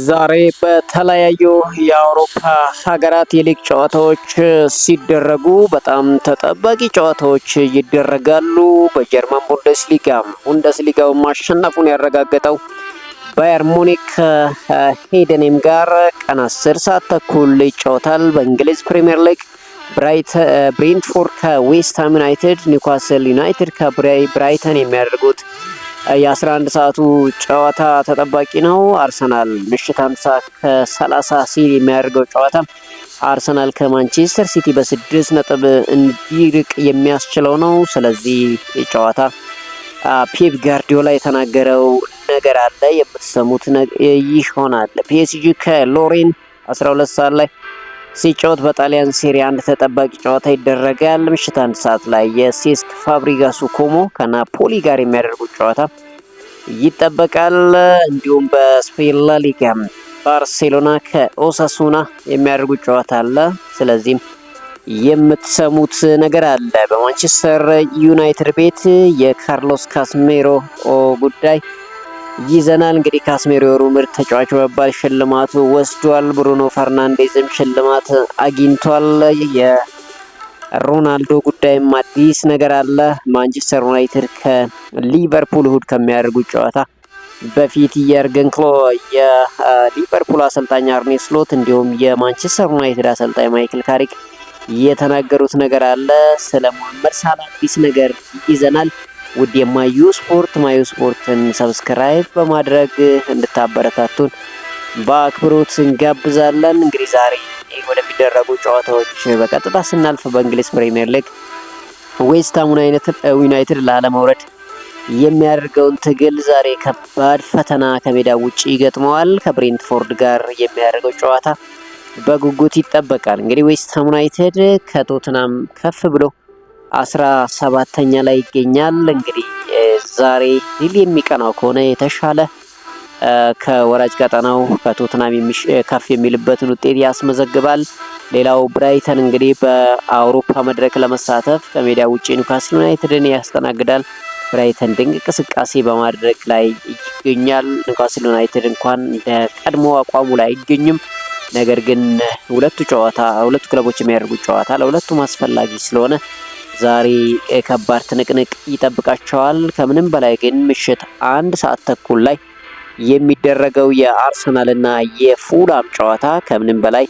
ዛሬ በተለያዩ የአውሮፓ ሀገራት የሊግ ጨዋታዎች ሲደረጉ በጣም ተጠባቂ ጨዋታዎች ይደረጋሉ። በጀርመን ቡንደስሊጋው ማሸነፉን ያረጋገጠው ባየር ሙኒክ ከሄደንሄም ጋር ቀን 10 ሰዓት ተኩል ይጫወታል። በእንግሊዝ ፕሪሚየር ሊግ ብሬንትፎርድ ከዌስትሃም ዩናይትድ፣ ኒውካስል ዩናይትድ ከብራይተን የሚያደርጉት የ11 ሰዓቱ ጨዋታ ተጠባቂ ነው። አርሰናል ምሽት 1 ሰዓት ከ30 ሲል የሚያደርገው ጨዋታ አርሰናል ከማንቸስተር ሲቲ በ6 ነጥብ እንዲርቅ የሚያስችለው ነው። ስለዚህ ጨዋታ ፔፕ ጋርዲዮላ የተናገረው ነገር አለ፣ የምትሰሙት ይሆናል። ፒኤስጂ ከሎሬን 12 ሰዓት ላይ ሲጫወት በጣሊያን ሴሪ አንድ ተጠባቂ ጨዋታ ይደረጋል። ምሽት 1 ሰዓት ላይ የሴስክ ፋብሪጋሱ ኮሞ ከናፖሊ ጋር የሚያደርጉት ጨዋታ ይጠበቃል። እንዲሁም በስፔን ላሊጋ ባርሴሎና ከኦሳሱና የሚያደርጉት ጨዋታ አለ። ስለዚህም የምትሰሙት ነገር አለ። በማንቸስተር ዩናይትድ ቤት የካርሎስ ካስሜሮ ጉዳይ ይዘናል። እንግዲህ ካስሜሮ የወሩ ምርጥ ተጫዋች በመባል ሽልማቱ ወስዷል። ብሩኖ ፈርናንዴዝም ሽልማት አግኝቷል። የሮናልዶ ጉዳይም አዲስ ነገር አለ። ማንቸስተር ዩናይትድ ከሊቨርፑል እሁድ ከሚያደርጉት ጨዋታ በፊት የርገን ክሎፕ የሊቨርፑል አሰልጣኝ አርኔ ስሎት እንዲሁም የማንቸስተር ዩናይትድ አሰልጣኝ ማይክል ካሪክ የተናገሩት ነገር አለ። ስለ ሙሐመድ ሳላ አዲስ ነገር ይዘናል። ውድ የማዩ ስፖርትን ሰብስክራይብ በማድረግ እንድታበረታቱን በአክብሮት እንጋብዛለን። እንግዲህ ዛሬ ወደሚደረጉ ጨዋታዎች በቀጥታ ስናልፍ በእንግሊዝ ፕሪሚየር ሊግ ዌስትሃም ዩናይትድ ላለመውረድ የሚያደርገውን ትግል ዛሬ ከባድ ፈተና ከሜዳ ውጪ ይገጥመዋል። ከብሬንትፎርድ ጋር የሚያደርገው ጨዋታ በጉጉት ይጠበቃል። እንግዲህ ዌስትሃም ዩናይትድ ከቶትናም ከፍ ብሎ 17ኛ ላይ ይገኛል። እንግዲህ ዛሬ ድል የሚቀናው ከሆነ የተሻለ ከወራጅ ቀጠናው ከቶትናም ከፍ የሚልበትን ውጤት ያስመዘግባል። ሌላው ብራይተን እንግዲህ በአውሮፓ መድረክ ለመሳተፍ ከሜዳ ውጪ ኒውካስል ዩናይትድን ያስተናግዳል። ብራይተን ድንቅ እንቅስቃሴ በማድረግ ላይ ይገኛል። ኒውካስል ዩናይትድ እንኳን እንደ ቀድሞ አቋሙ ላይ አይገኝም። ነገር ግን ሁለቱ ክለቦች የሚያደርጉት ጨዋታ ለሁለቱም አስፈላጊ ስለሆነ ዛሬ ከባድ ትንቅንቅ ይጠብቃቸዋል። ከምንም በላይ ግን ምሽት 1 ሰዓት ተኩል ላይ የሚደረገው የአርሰናል እና የፉላም ጨዋታ ከምንም በላይ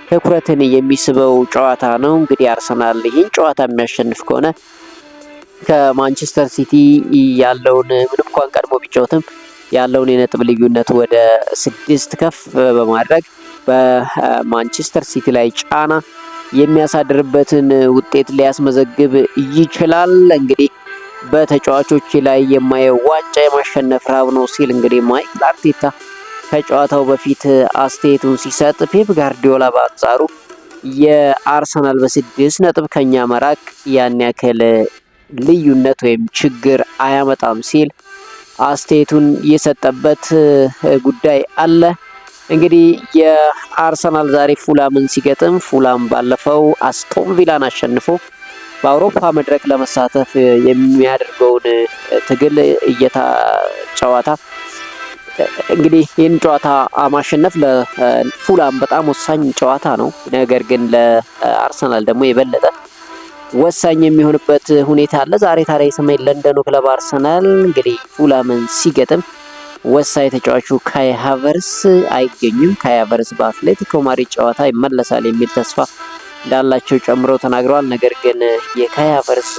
ትኩረትን የሚስበው ጨዋታ ነው። እንግዲህ አርሰናል ይህን ጨዋታ የሚያሸንፍ ከሆነ ከማንቸስተር ሲቲ ያለውን ምንም እንኳን ቀድሞ ቢጫወትም ያለውን የነጥብ ልዩነት ወደ 6 ከፍ በማድረግ በማንቸስተር ሲቲ ላይ ጫና የሚያሳድርበትን ውጤት ሊያስመዘግብ ይችላል። እንግዲህ በተጫዋቾች ላይ የማየው ዋንጫ የማሸነፍ ራብ ነው ሲል እንግዲህ ማይክል አርቴታ ከጨዋታው በፊት አስተያየቱን ሲሰጥ፣ ፔፕ ጋርዲዮላ በአንጻሩ የአርሰናል በ6 ነጥብ ከኛ መራቅ ያን ያክል ልዩነት ወይም ችግር አያመጣም ሲል አስተያየቱን የሰጠበት ጉዳይ አለ። እንግዲህ የአርሰናል ዛሬ ፉላምን ሲገጥም ፉላም ባለፈው አስቶን ቪላን አሸንፎ በአውሮፓ መድረክ ለመሳተፍ የሚያደርገውን ትግል ጨዋታ እንግዲህ ይህን ጨዋታ ማሸነፍ ለፉላም በጣም ወሳኝ ጨዋታ ነው። ነገር ግን ለአርሰናል ደግሞ የበለጠ ወሳኝ የሚሆንበት ሁኔታ አለ። ዛሬ ታዲያ የሰሜን ለንደኑ ክለብ አርሰናል እንግዲህ ፉላምን ሲገጥም ወሳኝ ተጫዋቹ ካይ ሃቨርስ አይገኝም። ካይ ሃቨርስ በአትሌቲኮ ማድሪድ ጨዋታ ይመለሳል የሚል ተስፋ እንዳላቸው ጨምረው ተናግረዋል። ነገር ግን የካይ ሃቨርስ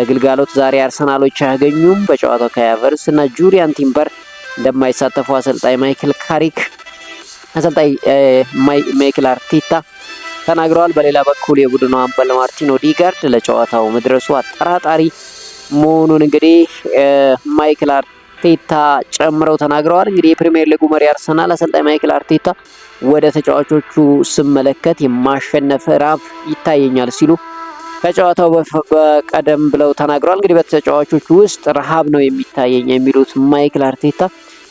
ግልጋሎት ዛሬ አርሰናሎች አያገኙም። በጨዋታው ካይ ሃቨርስ እና ጁሪያን ቲምበር እንደማይሳተፉ አሰልጣኝ ማይክል አርቴታ ተናግረዋል። በሌላ በኩል የቡድኑ አምበል ማርቲን ኦዴጋርድ ለጨዋታው መድረሱ አጠራጣሪ መሆኑን እንግዲህ ማይክል አርቴታ ጨምረው ተናግረዋል። እንግዲህ የፕሪሚየር ሊጉ መሪ አርሰናል አሰልጣኝ ማይክል አርቴታ ወደ ተጫዋቾቹ ስመለከት የማሸነፍ ራብ ይታየኛል ሲሉ ከጨዋታው በቀደም ብለው ተናግረዋል። እንግዲህ በተጫዋቾቹ ውስጥ ረሃብ ነው የሚታየኝ የሚሉት ማይክል አርቴታ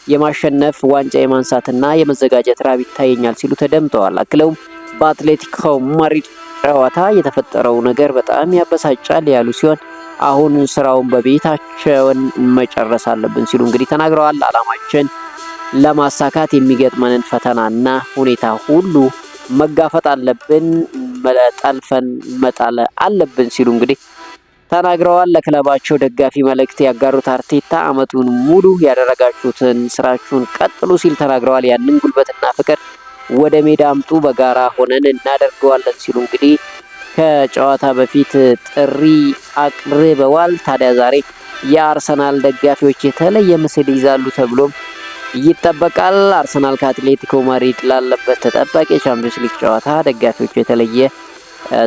የማሸነፍ ዋንጫ የማንሳትና የመዘጋጀት ራብ ይታየኛል ሲሉ ተደምጠዋል። አክለውም በአትሌቲኮ ማድሪድ ጨዋታ የተፈጠረው ነገር በጣም ያበሳጫል ያሉ ሲሆን አሁን ስራውን በቤታቸውን መጨረስ አለብን ሲሉ እንግዲህ ተናግረዋል። አላማችን ለማሳካት የሚገጥመንን ፈተናና ሁኔታ ሁሉ መጋፈጥ አለብን፣ ጠልፈን መጣል አለብን ሲሉ እንግዲህ ተናግረዋል። ለክለባቸው ደጋፊ መልእክት ያጋሩት አርቴታ አመቱን ሙሉ ያደረጋችሁትን ስራችሁን ቀጥሉ ሲል ተናግረዋል። ያንን ጉልበትና ፍቅር ወደ ሜዳ አምጡ፣ በጋራ ሆነን እናደርገዋለን ሲሉ እንግዲህ ከጨዋታ በፊት ጥሪ አቅርበዋል። ታዲያ ዛሬ የአርሰናል ደጋፊዎች የተለየ ምስል ይዛሉ ተብሎም ይጠበቃል። አርሰናል ከአትሌቲኮ ማድሪድ ላለበት ተጠባቂ የቻምፒዮንስ ሊግ ጨዋታ ደጋፊዎቹ የተለየ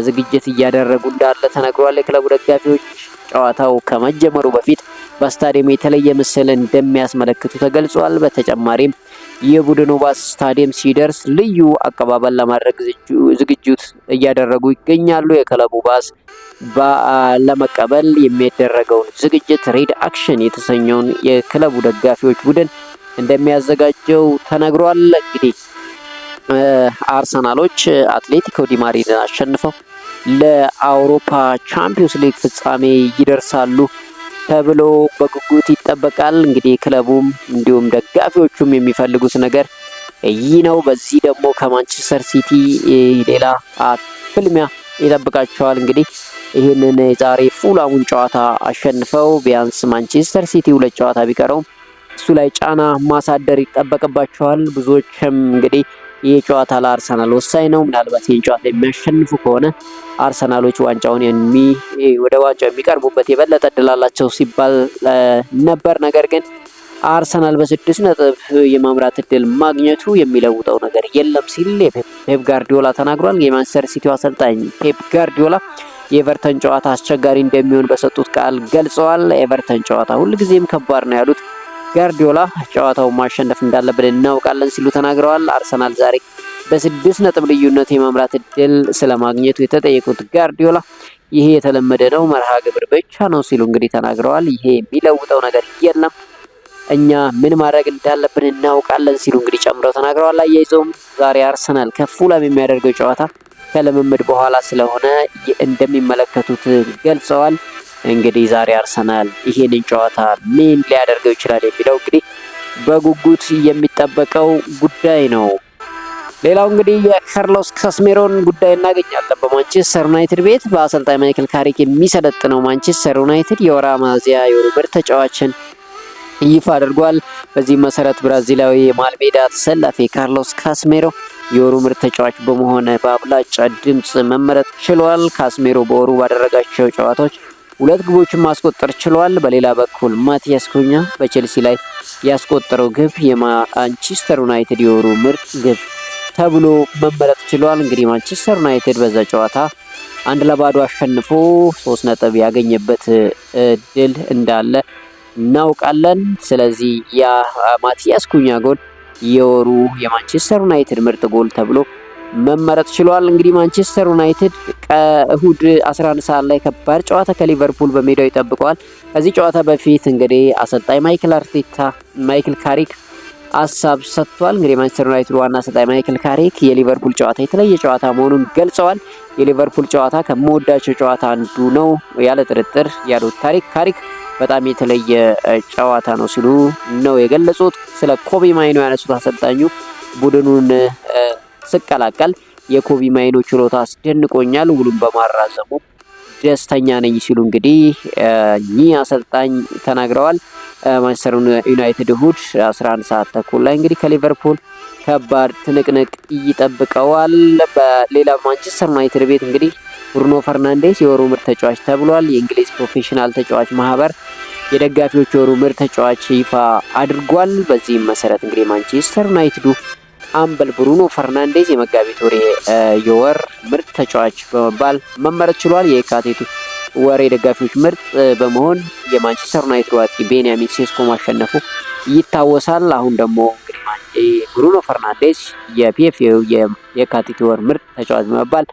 ዝግጅት እያደረጉ እንዳለ ተነግሯል። የክለቡ ደጋፊዎች ጨዋታው ከመጀመሩ በፊት በስታዲየም የተለየ ምስል እንደሚያስመለክቱ ተገልጿል። በተጨማሪም የቡድኑ ባስ ስታዲየም ሲደርስ ልዩ አቀባበል ለማድረግ ዝግጅት እያደረጉ ይገኛሉ። የክለቡ ባስ ለመቀበል የሚደረገውን ዝግጅት ሬድ አክሽን የተሰኘውን የክለቡ ደጋፊዎች ቡድን እንደሚያዘጋጀው ተነግሯል። እንግዲህ አርሰናሎች አትሌቲኮ ዲ ማድሪድን አሸንፈው ለአውሮፓ ቻምፒዮንስ ሊግ ፍጻሜ ይደርሳሉ ተብሎ በጉጉት ይጠበቃል። እንግዲህ ክለቡም እንዲሁም ደጋፊዎቹም የሚፈልጉት ነገር ይህ ነው። በዚህ ደግሞ ከማንቸስተር ሲቲ ሌላ ፍልሚያ ይጠብቃቸዋል። እንግዲህ ይህንን የዛሬ ፉላሙን ጨዋታ አሸንፈው ቢያንስ ማንቸስተር ሲቲ 2 ጨዋታ ቢቀረውም እሱ ላይ ጫና ማሳደር ይጠበቅባቸዋል። ብዙዎችም እንግዲህ ይህ ጨዋታ ለአርሰናል ወሳኝ ነው። ምናልባት ይህን ጨዋታ የሚያሸንፉ ከሆነ አርሰናሎች ዋንጫውን ወደ ዋንጫው የሚቀርቡበት የበለጠ እድል አላቸው ሲባል ነበር። ነገር ግን አርሰናል በ6 ነጥብ የመምራት እድል ማግኘቱ የሚለውጠው ነገር የለም ሲል ፔፕ ጋርዲዮላ ተናግሯል። የማንቸስተር ሲቲው አሰልጣኝ ፔፕ ጋርዲዮላ የኤቨርተን ጨዋታ አስቸጋሪ እንደሚሆን በሰጡት ቃል ገልጸዋል። ኤቨርተን ጨዋታ ሁልጊዜም ከባድ ነው ያሉት ጋርዲዮላ ጨዋታውን ማሸነፍ እንዳለብን እናውቃለን ሲሉ ተናግረዋል። አርሰናል ዛሬ በ6 ነጥብ ልዩነት የመምራት እድል ስለማግኘቱ የተጠየቁት ጋርዲዮላ ይሄ የተለመደ ነው፣ መርሃ ግብር ብቻ ነው ሲሉ እንግዲህ ተናግረዋል። ይሄ የሚለውጠው ነገር የለም፣ እኛ ምን ማድረግ እንዳለብን እናውቃለን ሲሉ እንግዲህ ጨምረው ተናግረዋል። አያይዘውም ዛሬ አርሰናል ከፉላም የሚያደርገው ጨዋታ ከልምምድ በኋላ ስለሆነ እንደሚመለከቱት ገልጸዋል። እንግዲህ ዛሬ አርሰናል ይሄንን ጨዋታ ምን ሊያደርገው ይችላል የሚለው እንግዲህ በጉጉት የሚጠበቀው ጉዳይ ነው። ሌላው እንግዲህ የካርሎስ ካስሜሮን ጉዳይ እናገኛለን። በማንቸስተር ዩናይትድ ቤት በአሰልጣኝ ማይክል ካሪክ የሚሰለጥነው ማንቸስተር ዩናይትድ የወርሃ ሚያዝያ የወሩ ምርጥ ተጫዋችን ይፋ አድርጓል። በዚህ መሰረት ብራዚላዊ የመሃል ሜዳ ተሰላፊ ካርሎስ ካስሜሮ የወሩ ምርጥ ተጫዋች በመሆን በአብላጫ ድምፅ መመረጥ ችሏል። ካስሜሮ በወሩ ባደረጋቸው ጨዋታዎች 2 ግቦችን ማስቆጠር ችሏል። በሌላ በኩል ማቲያስ ኩኛ በቼልሲ ላይ ያስቆጠረው ግብ የማንቸስተር ዩናይትድ የወሩ ምርጥ ግብ ተብሎ መመረጥ ችሏል። እንግዲህ ማንቸስተር ዩናይትድ በዛ ጨዋታ 1-0 አሸንፎ 3 ነጥብ ያገኘበት ድል እንዳለ እናውቃለን። ስለዚህ ያ ማቲያስ ኩኛ ጎል የወሩ የማንቸስተር ዩናይትድ ምርጥ ጎል ተብሎ መመረጥ ችሏል። እንግዲህ ማንቸስተር ዩናይትድ እሁድ 11 ሰዓት ላይ ከባድ ጨዋታ ከሊቨርፑል በሜዳው ይጠብቀዋል። ከዚህ ጨዋታ በፊት እንግዲህ አሰልጣኝ ማይክል ካሪክ ሀሳብ ሰጥቷል። እንግዲህ ማንቸስተር ዩናይትድ ዋና አሰልጣኝ ማይክል ካሪክ የሊቨርፑል ጨዋታ የተለየ ጨዋታ መሆኑን ገልጸዋል። የሊቨርፑል ጨዋታ ከምወዳቸው ጨዋታ አንዱ ነው ያለ ጥርጥር ያሉት ካሪክ በጣም የተለየ ጨዋታ ነው ሲሉ ነው የገለጹት። ስለ ኮቢ ማይኖ ያነሱት አሰልጣኙ ቡድኑን ስቀላቀል የኮቢ ማይኖ ችሎታ አስደንቆኛል፣ ውሉን በማራዘሙ ደስተኛ ነኝ ሲሉ እንግዲህ እኚህ አሰልጣኝ ተናግረዋል። ማንቸስተር ዩናይትድ እሁድ 11 ሰዓት ተኩል ላይ እንግዲህ ከሊቨርፑል ከባድ ትንቅንቅ ይጠብቀዋል። በሌላ ማንቸስተር ዩናይትድ ቤት እንግዲህ ብሩኖ ፈርናንዴስ የወሩ ምርጥ ተጫዋች ተብሏል። የእንግሊዝ ፕሮፌሽናል ተጫዋች ማህበር የደጋፊዎች የወሩ ምርጥ ተጫዋች ይፋ አድርጓል። በዚህም መሰረት እንግዲህ ማንቸስተር ዩናይትዱ አምበል ብሩኖ ፈርናንዴዝ የመጋቢት ወር የወር ምርጥ ተጫዋች በመባል መመረጥ ችሏል። የካቲት ወር የደጋፊዎች ምርጥ በመሆን የማንቸስተር ዩናይትድ አጥቂ ቤንያሚን ሴስኮ ማሸነፉ ይታወሳል። አሁን ደግሞ እንግዲህ ብሩኖ ፈርናንዴዝ የፒኤፍኤው የካቲት ወር ምርጥ ተጫዋች በመባል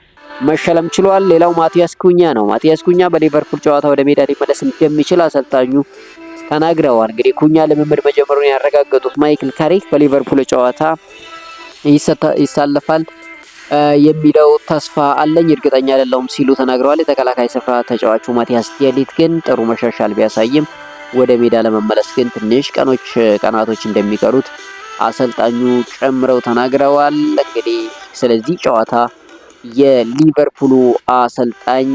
መሸለም ችሏል። ሌላው ማቲያስ ኩኛ ነው። ማቲያስ ኩኛ በሊቨርፑል ጨዋታ ወደ ሜዳ ሊመለስ እንደሚችል አሰልጣኙ ተናግረዋል። እንግዲህ ኩኛ ልምምድ መጀመሩን ያረጋገጡት ማይክል ካሪክ በሊቨርፑል ጨዋታ ይሳለፋል የሚለው ተስፋ አለኝ፣ እርግጠኛ አይደለሁም ሲሉ ተናግረዋል። የተከላካይ ስፍራ ተጫዋቹ ማቲያስ ዴሊት ግን ጥሩ መሻሻል ቢያሳይም ወደ ሜዳ ለመመለስ ግን ትንሽ ቀናቶች እንደሚቀሩት አሰልጣኙ ጨምረው ተናግረዋል። እንግዲህ ስለዚህ ጨዋታ የሊቨርፑሉ አሰልጣኝ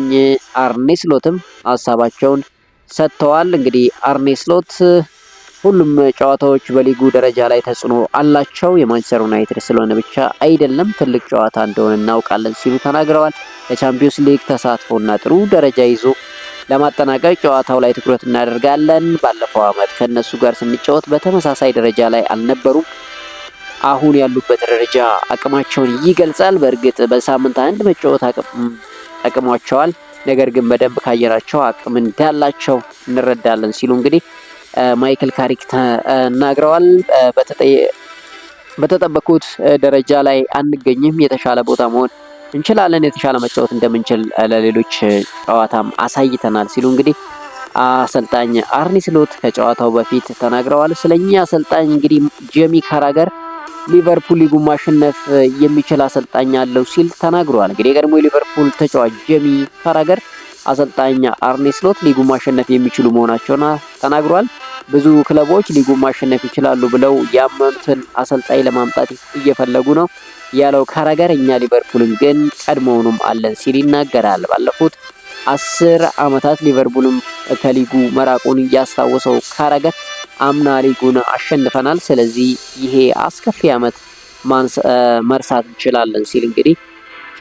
አርኔ ስሎትም ሀሳባቸውን ሰጥተዋል። እንግዲህ አርኔ ስሎት ሁሉም ጨዋታዎች በሊጉ ደረጃ ላይ ተጽዕኖ አላቸው፣ የማንቸስተር ዩናይትድ ስለሆነ ብቻ አይደለም፣ ትልቅ ጨዋታ እንደሆነ እናውቃለን ሲሉ ተናግረዋል። ለቻምፒዮንስ ሊግ ተሳትፎና ጥሩ ደረጃ ይዞ ለማጠናቀቅ ጨዋታው ላይ ትኩረት እናደርጋለን። ባለፈው ዓመት ከነሱ ጋር ስንጫወት በተመሳሳይ ደረጃ ላይ አልነበሩም። አሁን ያሉበት ደረጃ አቅማቸውን ይገልጻል። በእርግጥ በሳምንት አንድ መጫወት ጠቅሟቸዋል። ነገር ግን በደንብ ካየናቸው አቅም እንዳላቸው እንረዳለን ሲሉ እንግዲህ ማይክል ካሪክ ተናግረዋል። በተጠበቁት ደረጃ ላይ አንገኝም፣ የተሻለ ቦታ መሆን እንችላለን፣ የተሻለ መጫወት እንደምንችል ለሌሎች ጨዋታም አሳይተናል ሲሉ እንግዲህ አሰልጣኝ አርኔ ስሎት ከጨዋታው በፊት ተናግረዋል። ስለኛ አሰልጣኝ እንግዲህ ጄሚ ካራገር ሊቨርፑል ሊጉን ማሸነፍ የሚችል አሰልጣኝ አለው ሲል ተናግሯል። እንግዲህ የቀድሞ የሊቨርፑል ተጫዋች ጄሚ ካራገር አሰልጣኝ አርኔ ስሎት ሊጉን ማሸነፍ የሚችሉ መሆናቸውን ተናግሯል። ብዙ ክለቦች ሊጉን ማሸነፍ ይችላሉ ብለው ያመኑትን አሰልጣኝ ለማምጣት እየፈለጉ ነው ያለው ካራገር፣ እኛ ሊቨርፑልን ግን ቀድሞውንም አለን ሲል ይናገራል። ባለፉት 10 ዓመታት ሊቨርፑልም ከሊጉ መራቁን ያስታወሰው ካራገር አምና ሊጉን አሸንፈናል፣ ስለዚህ ይሄ አስከፊ ዓመት መርሳት እንችላለን ሲል እንግዲህ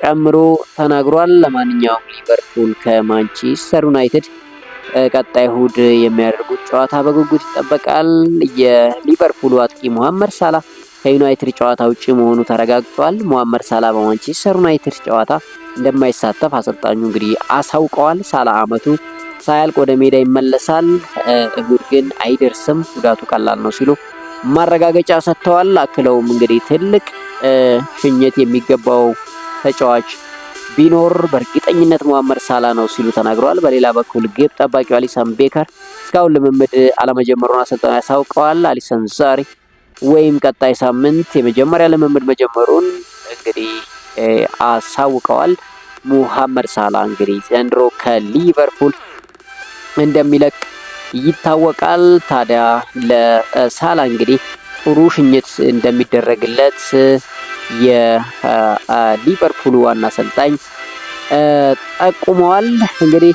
ጨምሮ ተናግሯል። ለማንኛውም ሊቨርፑል ከማንቸስተር ዩናይትድ ቀጣይ እሁድ የሚያደርጉት ጨዋታ በጉጉት ይጠበቃል። የሊቨርፑሉ አጥቂ ሙሐመድ ሳላ ከዩናይትድ ጨዋታ ውጪ መሆኑ ተረጋግጧል። ሙሐመድ ሳላ በማንቸስተር ዩናይትድ ጨዋታ እንደማይሳተፍ አሰልጣኙ እንግዲህ አሳውቀዋል። ሳላ ዓመቱ ሳያልቅ ወደ ሜዳ ይመለሳል፣ እሁድ ግን አይደርስም፣ ጉዳቱ ቀላል ነው ሲሉ ማረጋገጫ ሰጥተዋል። አክለውም እንግዲህ ትልቅ ሽኝት የሚገባው ተጫዋች ቢኖር በእርግጠኝነት ሙሐመድ ሳላ ነው ሲሉ ተናግረዋል። በሌላ በኩል ግብ ጠባቂው አሊሰን ቤከር እስካሁን ልምምድ አለመጀመሩን አሰልጣኙ ያሳውቀዋል። አሊሰን ዛሬ ወይም ቀጣይ ሳምንት የመጀመሪያ ልምምድ መጀመሩን እንግዲህ አሳውቀዋል። ሙሐመድ ሳላ እንግዲህ ዘንድሮ ከሊቨርፑል እንደሚለቅ ይታወቃል። ታዲያ ለሳላ እንግዲህ ጥሩ ሽኝት እንደሚደረግለት የሊቨርፑል ዋና አሰልጣኝ ጠቁመዋል። እንግዲህ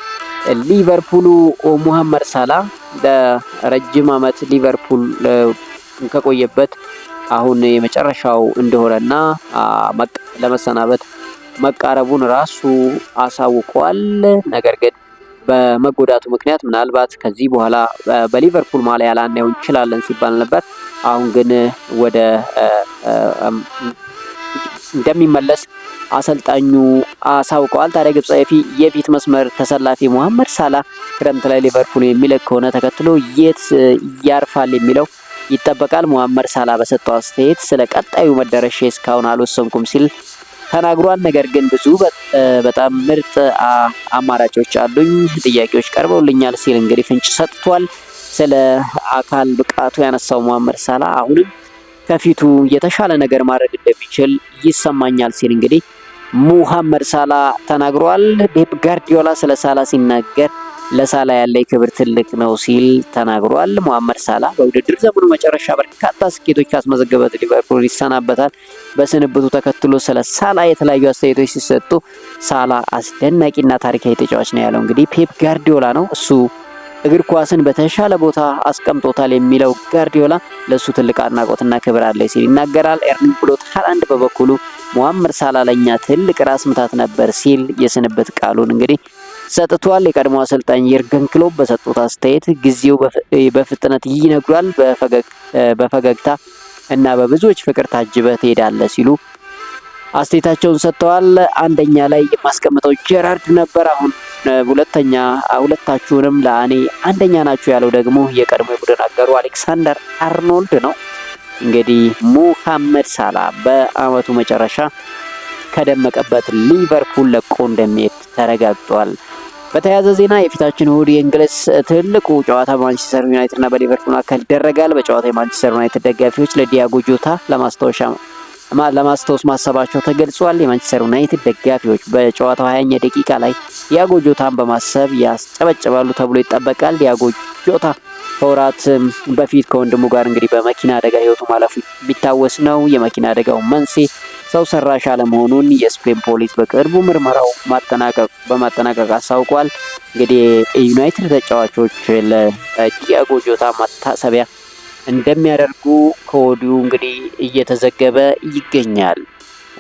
ሊቨርፑሉ ሙሐመድ ሳላ ለረጅም ዓመት ሊቨርፑል ከቆየበት አሁን የመጨረሻው እንደሆነና ለመሰናበት መቃረቡን ራሱ አሳውቋል። ነገር ግን በመጎዳቱ ምክንያት ምናልባት ከዚህ በኋላ በሊቨርፑል ማሊያ ላናየው እንችላለን ሲባል ነበር። አሁን ግን ወደ እንደሚመለስ አሰልጣኙ አሳውቀዋል። ታዲያ ግብጻዊ የፊት መስመር ተሰላፊ ሙሐመድ ሳላ ክረምት ላይ ሊቨርፑል የሚለቅ ከሆነ ተከትሎ የት ያርፋል የሚለው ይጠበቃል። ሙሐመድ ሳላ በሰጠው አስተያየት ስለ ቀጣዩ መዳረሻ እስካሁን አልወሰንኩም ሲል ተናግሯል። ነገር ግን ብዙ በጣም ምርጥ አማራጮች አሉኝ፣ ጥያቄዎች ቀርበውልኛል ሲል እንግዲህ ፍንጭ ሰጥቷል። ስለ አካል ብቃቱ ያነሳው ሙሐመድ ሳላ አሁንም ከፊቱ የተሻለ ነገር ማድረግ እንደሚችል ይሰማኛል ሲል እንግዲህ ሙሐመድ ሳላ ተናግሯል። ፔፕ ጋርዲዮላ ስለ ሳላ ሲናገር ለሳላ ያለ ክብር ትልቅ ነው ሲል ተናግሯል። ሙሐመድ ሳላ በውድድር ዘመኑ መጨረሻ በርካታ ስኬቶች ካስመዘገበት ሊቨርፑል ይሰናበታል። በስንብቱ ተከትሎ ስለ ሳላ የተለያዩ አስተያየቶች ሲሰጡ ሳላ አስደናቂና ታሪካዊ ተጫዋች ነው ያለው እንግዲህ ፔፕ ጋርዲዮላ ነው። እሱ እግር ኳስን በተሻለ ቦታ አስቀምጦታል የሚለው ጋርዲዮላ ለሱ ትልቅ አድናቆትና ክብር አለ ሲል ይናገራል። ኤርሊንግ ብሎት ሃላንድ በበኩሉ ሙሐመድ ሳላ ለኛ ትልቅ ራስ ምታት ነበር ሲል የስንብት ቃሉን እንግዲህ ሰጥቷል። የቀድሞ አሰልጣኝ የርገን ክሎፕ በሰጡት አስተያየት ጊዜው በፍጥነት ይነግሯል፣ በፈገግታ እና በብዙዎች ፍቅር ታጅበህ ትሄዳለህ ሲሉ አስተያየታቸውን ሰጥተዋል። አንደኛ ላይ የማስቀምጠው ጀራርድ ነበር፣ አሁን ሁለታችሁንም ለእኔ አንደኛ ናችሁ ያለው ደግሞ የቀድሞ የቡድን አጋሩ አሌክሳንደር አርኖልድ ነው። እንግዲህ ሙሐመድ ሳላ በአመቱ መጨረሻ ከደመቀበት ሊቨርፑል ለቆ እንደሚሄድ ተረጋግጧል። በተያያዘ ዜና የፊታችን እሁድ የእንግሊዝ ትልቁ ጨዋታ በማንቸስተር ዩናይትድ እና በሊቨርፑል መካከል ይደረጋል። በጨዋታው የማንቸስተር ዩናይትድ ደጋፊዎች ለዲያጎ ጆታ ለማስታወስ ማሰባቸው ተገልጿል። የማንቸስተር ዩናይትድ ደጋፊዎች በጨዋታው 20ኛ ደቂቃ ላይ ዲያጎ ጆታን በማሰብ ያስጨበጭባሉ ተብሎ ይጠበቃል። ዲያጎ ጆታ ከወራት በፊት ከወንድሙ ጋር እንግዲህ በመኪና አደጋ ህይወቱ ማለፉ ቢታወስ ነው። የመኪና አደጋው መንስኤ ሰው ሰራሽ አለመሆኑን የስፔን ፖሊስ በቅርቡ ምርመራው በማጠናቀቅ አሳውቋል። እንግዲህ የዩናይትድ ተጫዋቾች ለዲያጎ ጆታ መታሰቢያ እንደሚያደርጉ ከወዲሁ እንግዲህ እየተዘገበ ይገኛል።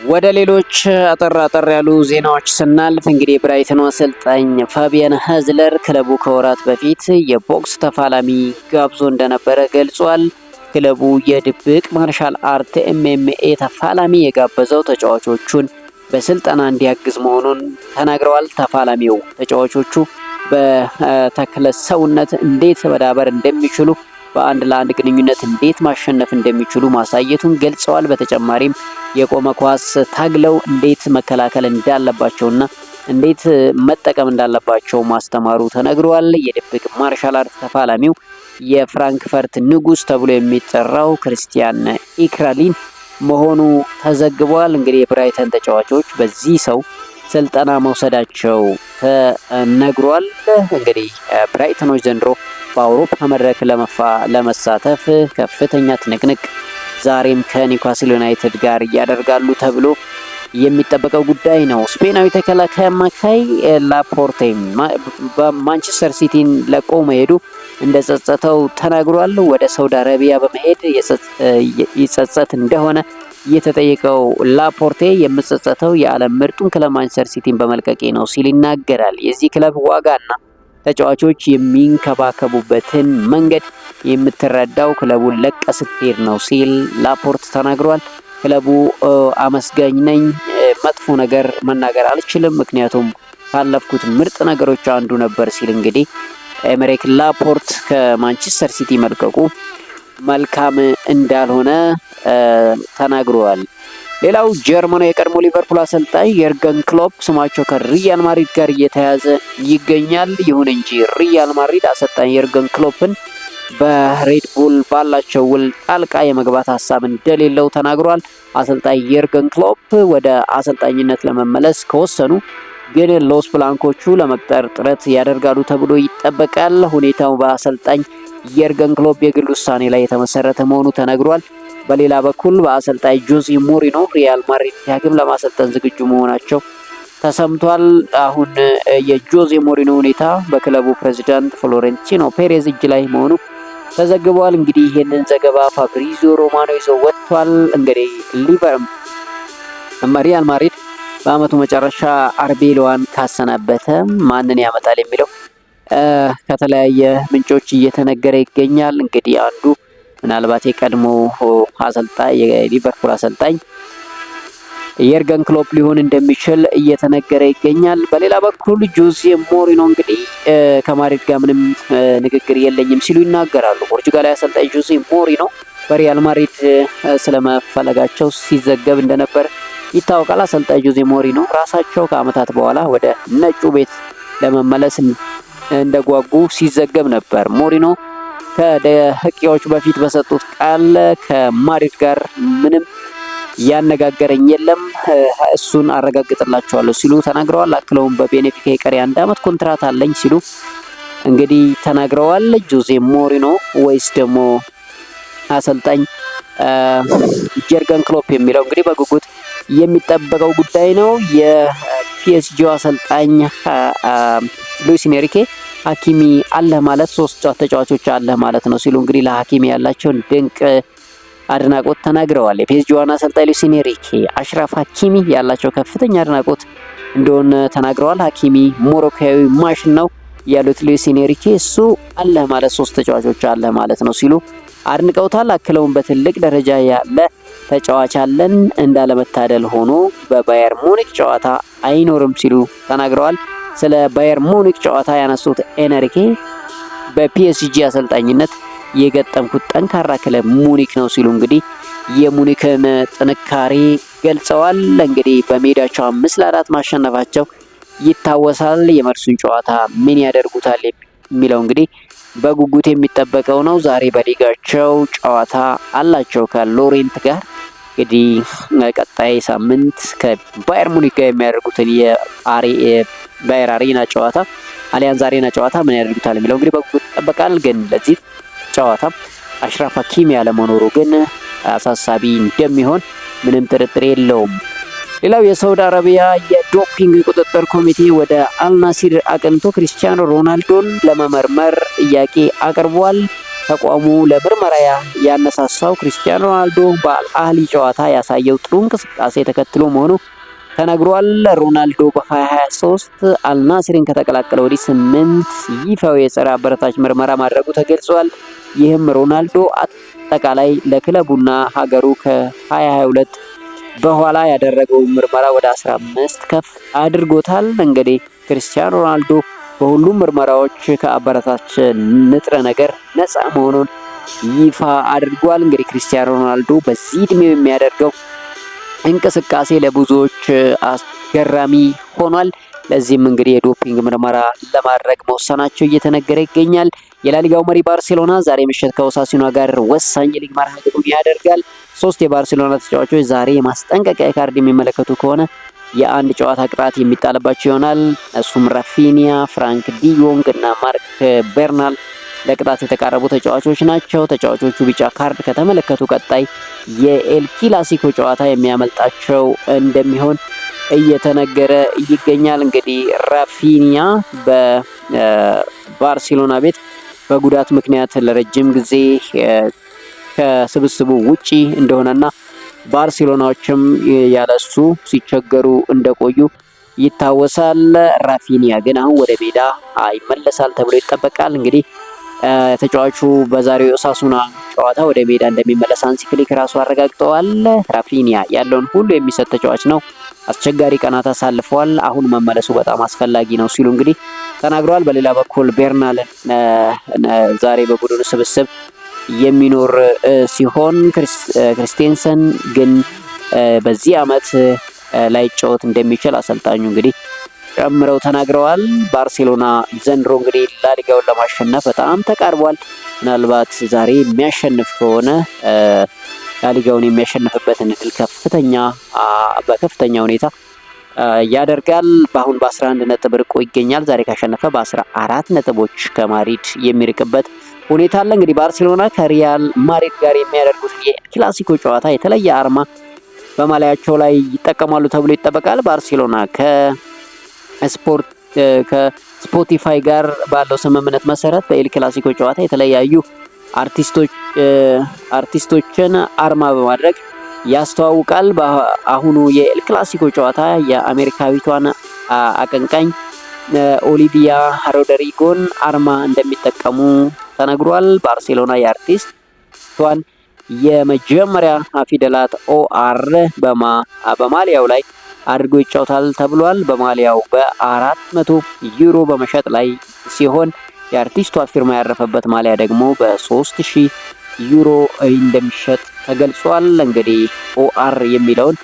ወደ ሌሎች አጠር ያሉ ዜናዎች ስናልፍ እንግዲህ የብራይተኑ አሰልጣኝ ፋቢያን ሃዝለር ክለቡ ከወራት በፊት የቦክስ ተፋላሚ ጋብዞ እንደነበረ ገልጿል። ክለቡ የድብቅ ማርሻል አርት ኤምኤምኤ ተፋላሚ የጋበዘው ተጫዋቾቹን በስልጠና እንዲያግዝ መሆኑን ተናግረዋል። ተፋላሚው ተጫዋቾቹ በተክለ ሰውነት እንዴት መዳበር እንደሚችሉ በአንድ ለአንድ ግንኙነት እንዴት ማሸነፍ እንደሚችሉ ማሳየቱን ገልጸዋል። በተጨማሪም የቆመ ኳስ ታግለው እንዴት መከላከል እንዳለባቸውና እንዴት መጠቀም እንዳለባቸው ማስተማሩ ተነግሯል። የድብቅ ማርሻል አርት ተፋላሚው የፍራንክፈርት ንጉስ ተብሎ የሚጠራው ክርስቲያን ኢክራሊን መሆኑ ተዘግቧል። እንግዲህ የብራይተን ተጫዋቾች በዚህ ሰው ስልጠና መውሰዳቸው ተነግሯል። እንግዲህ ብራይተኖች ዘንድሮ በአውሮፓ መድረክ ለመሳተፍ ከፍተኛ ትንቅንቅ ዛሬም ከኒውካስል ዩናይትድ ጋር እያደርጋሉ ተብሎ የሚጠበቀው ጉዳይ ነው። ስፔናዊ ተከላካይ አማካይ ላፖርቴ በማንቸስተር ሲቲን ለቆ መሄዱ እንደጸጸተው ተናግሯል። ወደ ሳውዲ አረቢያ በመሄድ ይጸጸት እንደሆነ የተጠየቀው ላፖርቴ የምጸጸተው የዓለም ምርጡን ክለብ ማንቸስተር ሲቲን በመልቀቄ ነው ሲል ይናገራል። የዚህ ክለብ ዋጋና ተጫዋቾች የሚንከባከቡበትን መንገድ የምትረዳው ክለቡን ለቀ ስትሄድ ነው ሲል ላፖርት ተናግሯል። ክለቡ አመስጋኝ ነኝ፣ መጥፎ ነገር መናገር አልችልም፣ ምክንያቱም ካለፍኩት ምርጥ ነገሮች አንዱ ነበር ሲል እንግዲህ ኤመሪክ ላፖርት ከማንቸስተር ሲቲ መልቀቁ መልካም እንዳልሆነ ተናግሯል። ሌላው ጀርመናዊ የቀድሞ ሊቨርፑል አሰልጣኝ የርገን ክሎፕ ስማቸው ከሪያል ማድሪድ ጋር እየተያዘ ይገኛል። ይሁን እንጂ ሪያል ማድሪድ አሰልጣኝ የርገን ክሎፕን በሬድቡል ባላቸው ውል ጣልቃ የመግባት ሀሳብ እንደሌለው ተናግሯል። አሰልጣኝ የርገን ክሎፕ ወደ አሰልጣኝነት ለመመለስ ከወሰኑ ግን ሎስ ብላንኮቹ ለመቅጠር ጥረት ያደርጋሉ ተብሎ ይጠበቃል። ሁኔታው በአሰልጣኝ የርገን ክሎፕ የግል ውሳኔ ላይ የተመሰረተ መሆኑ ተነግሯል። በሌላ በኩል በአሰልጣኝ ጆዜ ሞሪኖ ሪያል ማድሪድ ዳግም ለማሰልጠን ዝግጁ መሆናቸው ተሰምቷል። አሁን የጆዜ ሞሪኖ ሁኔታ በክለቡ ፕሬዚዳንት ፍሎሬንቲኖ ፔሬዝ እጅ ላይ መሆኑ ተዘግቧል። እንግዲህ ይህንን ዘገባ ፋብሪዚዮ ሮማኖ ይዞ ወጥቷል። እንግዲህ ሪያል ማድሪድ በአመቱ መጨረሻ አርቤሎዋን ካሰናበተ ማንን ያመጣል የሚለው ከተለያየ ምንጮች እየተነገረ ይገኛል። እንግዲህ አንዱ ምናልባት የቀድሞ አሰልጣኝ የሊቨርፑል አሰልጣኝ የርገን ክሎፕ ሊሆን እንደሚችል እየተነገረ ይገኛል። በሌላ በኩል ጆዜ ሞሪኖ እንግዲህ ከማድሪድ ጋር ምንም ንግግር የለኝም ሲሉ ይናገራሉ። ፖርቹጋላዊ አሰልጣኝ ጆዜ ሞሪኖ በሪያል ማድሪድ ስለመፈለጋቸው ሲዘገብ እንደነበር ይታወቃል። አሰልጣኝ ጆዜ ሞሪኖ ራሳቸው ከአመታት በኋላ ወደ ነጩ ቤት ለመመለስ እንደጓጉ ሲዘገብ ነበር። ሞሪኖ ከደቂቃዎች በፊት በሰጡት ቃል ከማድሪድ ጋር ምንም ያነጋገረኝ የለም፣ እሱን አረጋግጥላቸዋለሁ ሲሉ ተናግረዋል። አክለውም በቤኔፊካ የቀሪ 1 አመት ኮንትራት አለኝ ሲሉ እንግዲህ ተናግረዋል። ጆዜ ሞሪኖ ወይስ ደግሞ አሰልጣኝ የርገን ክሎፕ የሚለው እንግዲህ በጉጉት የሚጠበቀው ጉዳይ ነው። የፒኤስጂው አሰልጣኝ ሉዊስ ኤንሪኬ ሀኪሚ አለ ማለት 3 ተጫዋቾች አለ ማለት ነው ሲሉ እንግዲህ ለሀኪሚ ያላቸውን ድንቅ አድናቆት ተናግረዋል። የፒኤስጂው ዋና አሰልጣኝ ሉዊስ ኤንሪኬ አሽራፍ ሀኪሚ ያላቸው ከፍተኛ አድናቆት እንደሆነ ተናግረዋል። ሀኪሚ ሞሮኮያዊ ማሽን ነው ያሉት ሉዊስ ኤንሪኬ እሱ አለ ማለት 3 ተጫዋቾች አለ ማለት ነው ሲሉ አድንቀውታል። አክለውም በትልቅ ደረጃ ያለ ተጫዋች አለን፣ እንዳለመታደል ሆኖ በባየር ሙኒክ ጨዋታ አይኖርም ሲሉ ተናግረዋል። ስለ ባየር ሙኒክ ጨዋታ ያነሱት ኤንሪኬ በፒኤስጂ አሰልጣኝነት የገጠምኩት ጠንካራ ክለብ ሙኒክ ነው ሲሉ እንግዲህ የሙኒክን ጥንካሬ ገልጸዋል። እንግዲህ በሜዳቸው 5-4 ማሸነፋቸው ይታወሳል። የመልሱን ጨዋታ ምን ያደርጉታል የሚለው እንግዲህ በጉጉት የሚጠበቀው ነው። ዛሬ በሊጋቸው ጨዋታ አላቸው ከሎሬንት ጋር። እንግዲህ ቀጣይ ሳምንት ከባየር ሙኒክ ጋር የሚያደርጉትን የባየር አሬና ጨዋታ አሊያንዝ አሬና ጨዋታ ምን ያደርጉታል የሚለው እንግዲህ በጉጉት ይጠበቃል። ግን ለዚህ ጨዋታ አሽራፍ ሀኪሚ ያለመኖሩ ግን አሳሳቢ እንደሚሆን ምንም ጥርጥር የለውም። ሌላው የሳውዲ አረቢያ የዶፒንግ ቁጥጥር ኮሚቴ ወደ አልናሲር አቅንቶ ክሪስቲያኖ ሮናልዶን ለመመርመር ጥያቄ አቅርቧል። ተቋሙ ለምርመራ ያነሳሳው ክሪስቲያኖ ሮናልዶ በአልአህሊ ጨዋታ ያሳየው ጥሩ እንቅስቃሴ ተከትሎ መሆኑ ተነግሯል። ሮናልዶ በ2023 አልናሲርን ከተቀላቀለ ወዲህ 8 ይፋዊ የጸረ አበረታች ምርመራ ማድረጉ ተገልጿል። ይህም ሮናልዶ አጠቃላይ ለክለቡና ሀገሩ ከ2022 በኋላ ያደረገው ምርመራ ወደ 15 ከፍ አድርጎታል። እንግዲህ ክሪስቲያኖ ሮናልዶ በሁሉም ምርመራዎች ከአበረታች ንጥረ ነገር ነፃ መሆኑን ይፋ አድርጓል። እንግዲህ ክሪስቲያኖ ሮናልዶ በዚህ እድሜው የሚያደርገው እንቅስቃሴ ለብዙዎች አስገራሚ ሆኗል። ለዚህም እንግዲህ የዶፒንግ ምርመራ ለማድረግ መወሰናቸው እየተነገረ ይገኛል። የላሊጋው መሪ ባርሴሎና ዛሬ ምሽት ከኦሳሱና ጋር ወሳኝ የሊግ መርሃ ግብሩን ያደርጋል። 3 የባርሴሎና ተጫዋቾች ዛሬ የማስጠንቀቂያ ካርድ የሚመለከቱ ከሆነ የአንድ ጨዋታ ቅጣት የሚጣልባቸው ይሆናል። እሱም ራፊኒያ፣ ፍራንክ ዲዮንግ እና ማርክ ቤርናል ለቅጣት የተቃረቡ ተጫዋቾች ናቸው። ተጫዋቾቹ ቢጫ ካርድ ከተመለከቱ ቀጣይ የኤል ክላሲኮ ጨዋታ የሚያመልጣቸው እንደሚሆን እየተነገረ ይገኛል። እንግዲህ ራፊኒያ በባርሴሎና ቤት በጉዳት ምክንያት ለረጅም ጊዜ ከስብስቡ ውጪ እንደሆነና ባርሴሎናዎችም ያለሱ ሲቸገሩ እንደቆዩ ይታወሳል። ራፊኒያ ግን አሁን ወደ ሜዳ ይመለሳል ተብሎ ይጠበቃል። እንግዲህ ተጫዋቹ በዛሬው ኦሳሱና ጨዋታ ወደ ሜዳ እንደሚመለስ ሃንሲ ፍሊክ ራሱ አረጋግጠዋል። ራፊኒያ ያለውን ሁሉ የሚሰጥ ተጫዋች ነው። አስቸጋሪ ቀናት አሳልፈዋል። አሁን መመለሱ በጣም አስፈላጊ ነው ሲሉ እንግዲህ ተናግረዋል። በሌላ በኩል ቤርናል ዛሬ በቡድኑ ስብስብ የሚኖር ሲሆን ክሪስቴንሰን ግን በዚህ ዓመት ላይጫወት እንደሚችል አሰልጣኙ እንግዲህ ጨምረው ተናግረዋል። ባርሴሎና ዘንድሮ እንግዲህ ላሊጋውን ለማሸነፍ በጣም ተቃርቧል። ምናልባት ዛሬ የሚያሸንፍ ከሆነ ላሊጋውን የሚያሸንፍበትን እድል በከፍተኛ ሁኔታ ያደርጋል። በአሁን በ11 ነጥብ ርቆ ይገኛል። ዛሬ ካሸነፈ በ14 ነጥቦች ከማድሪድ የሚርቅበት ሁኔታ አለ። እንግዲህ ባርሴሎና ከሪያል ማድሪድ ጋር የሚያደርጉት የክላሲኮ ጨዋታ የተለየ አርማ በማሊያቸው ላይ ይጠቀማሉ ተብሎ ይጠበቃል። ባርሴሎና ከስፖቲፋይ ጋር ባለው ስምምነት መሰረት በኤል ክላሲኮ ጨዋታ የተለያዩ አርቲስቶችን አርማ በማድረግ ያስተዋውቃል። በአሁኑ የኤል ክላሲኮ ጨዋታ የአሜሪካዊቷን አቀንቃኝ ኦሊቪያ ሮድሪጎን አርማ እንደሚጠቀሙ ተነግሯል። ባርሴሎና የአርቲስቷን የመጀመሪያ ፊደላት ኦአር በማሊያው ላይ አድርጎ ይጫወታል ተብሏል። በማሊያው በ400 ዩሮ በመሸጥ ላይ ሲሆን የአርቲስቷ ፊርማ ያረፈበት ማሊያ ደግሞ በ3000 ዩሮ እንደሚሸጥ ተገልጿል። እንግዲህ ኦአር የሚለውን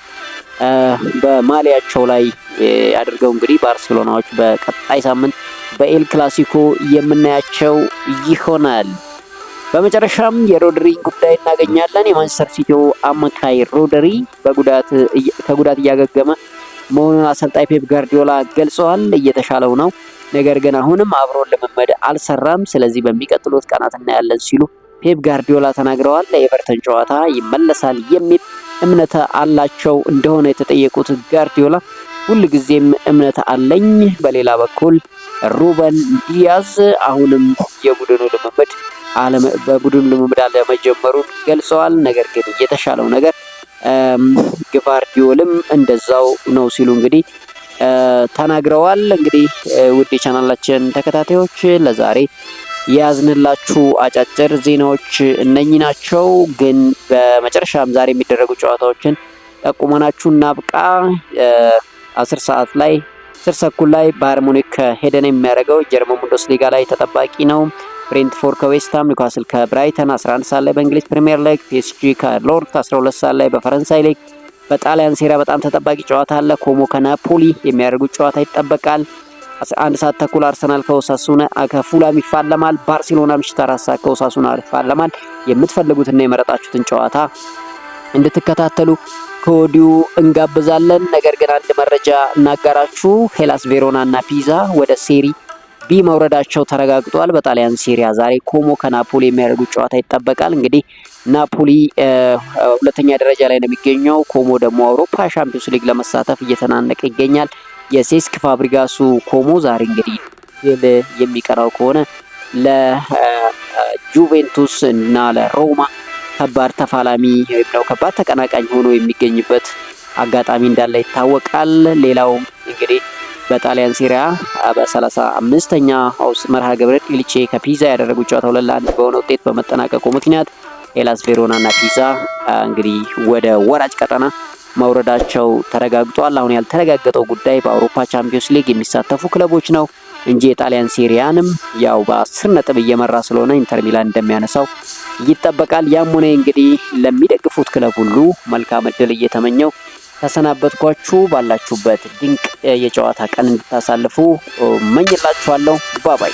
በማሊያቸው ላይ አድርገው እንግዲህ ባርሴሎናዎች በቀጣይ ሳምንት በኤል ክላሲኮ የምናያቸው ይሆናል። በመጨረሻም የሮድሪ ጉዳይ እናገኛለን። የማንቸስተር ሲቲው አማካይ ሮድሪ ከጉዳት እያገገመ መሆኑን አሰልጣኝ ፔፕ ጋርዲዮላ ገልጸዋል። እየተሻለው ነው፣ ነገር ግን አሁንም አብሮን ልምምድ አልሰራም፣ ስለዚህ በሚቀጥሉት ቀናት እናያለን ሲሉ ፔፕ ጋርዲዮላ ተናግረዋል። ለኤቨርተን ጨዋታ ይመለሳል የሚል እምነት አላቸው እንደሆነ የተጠየቁት ጋርዲዮላ ሁልጊዜም እምነት አለኝ፣ በሌላ በኩል ሩበን ዲያዝ አሁንም በቡድኑ ልምምድ አለመጀመሩን ገልጸዋል። ነገር ግን የተሻለው ነገር ግቫርዲዮልም እንደዛው ነው ሲሉ እንግዲህ ተናግረዋል። እንግዲህ ውድ የቻናላችን ተከታታዮች ለዛሬ ያዝንላችሁ አጫጭር ዜናዎች እነኚህ ናቸው። ግን በመጨረሻም ዛሬ የሚደረጉ ጨዋታዎችን ጠቁመናችሁ እናብቃ። 10 ሰዓት ላይ 10 ተኩል ላይ ባየር ሙኒክ ከሄደን የሚያደርገው ጀርመን ቡንደስሊጋ ላይ ተጠባቂ ነው። ብሬንትፎርድ ከዌስትሃም፣ ኒውካስል ከብራይተን 11 ሰዓት ላይ በእንግሊዝ ፕሪሚየር ሊግ፣ ፒኤስጂ ከሎርድ 12 ሰዓት ላይ በፈረንሳይ ሊግ። በጣሊያን ሴራ በጣም ተጠባቂ ጨዋታ አለ። ኮሞ ከናፖሊ የሚያደርጉት ጨዋታ ይጠበቃል። 11 ሰዓት ተኩል አርሰናል ከፉላም ይፋለማል። ባርሴሎና ምሽት 4 ሰዓት ከኦሳሱና ይፋለማል። የምትፈልጉትና የመረጣችሁትን ጨዋታ እንድትከታተሉ ከወዲሁ እንጋብዛለን። ነገር ግን አንድ መረጃ እናጋራችሁ። ሄላስ ቬሮና እና ፒዛ ወደ ሴሪ ቢ መውረዳቸው ተረጋግጧል። በጣሊያን ሴሪያ ዛሬ ኮሞ ከናፖሊ የሚያደርጉት ጨዋታ ይጠበቃል። እንግዲህ ናፖሊ ሁለተኛ ደረጃ ላይ ነው የሚገኘው። ኮሞ ደግሞ አውሮፓ ሻምፒዮንስ ሊግ ለመሳተፍ እየተናነቀ ይገኛል። የሴስክ ፋብሪጋሱ ኮሞ ዛሬ እንግዲህ ድል የሚቀራው ከሆነ ለጁቬንቱስ እና ለሮማ ከባድ ተፋላሚ ነው፣ ከባድ ተቀናቃኝ ሆኖ የሚገኝበት አጋጣሚ እንዳለ ይታወቃል። ሌላው እንግዲህ በጣሊያን ሴሪያ በ35ኛ መርሃ ግብር ሊቼ ከፒዛ ያደረጉት ጨዋታ 2-1 በሆነ ውጤት በመጠናቀቁ ምክንያት ሄላስ ቬሮና እና ፒዛ እንግዲህ ወደ ወራጅ ቀጠና መውረዳቸው ተረጋግጧል። አሁን ያልተረጋገጠው ጉዳይ በአውሮፓ ቻምፒዮንስ ሊግ የሚሳተፉ ክለቦች ነው እንጂ የጣሊያን ሴሪያንም ያው በ10 ነጥብ እየመራ ስለሆነ ኢንተር ሚላን እንደሚያነሳው ይጠበቃል። ያም ሆነ እንግዲህ ለሚደግፉት ክለብ ሁሉ መልካም እድል እየተመኘው ተሰናበትኳችሁ። ባላችሁበት ድንቅ የጨዋታ ቀን እንድታሳልፉ መኝላችኋለሁ። ባባይ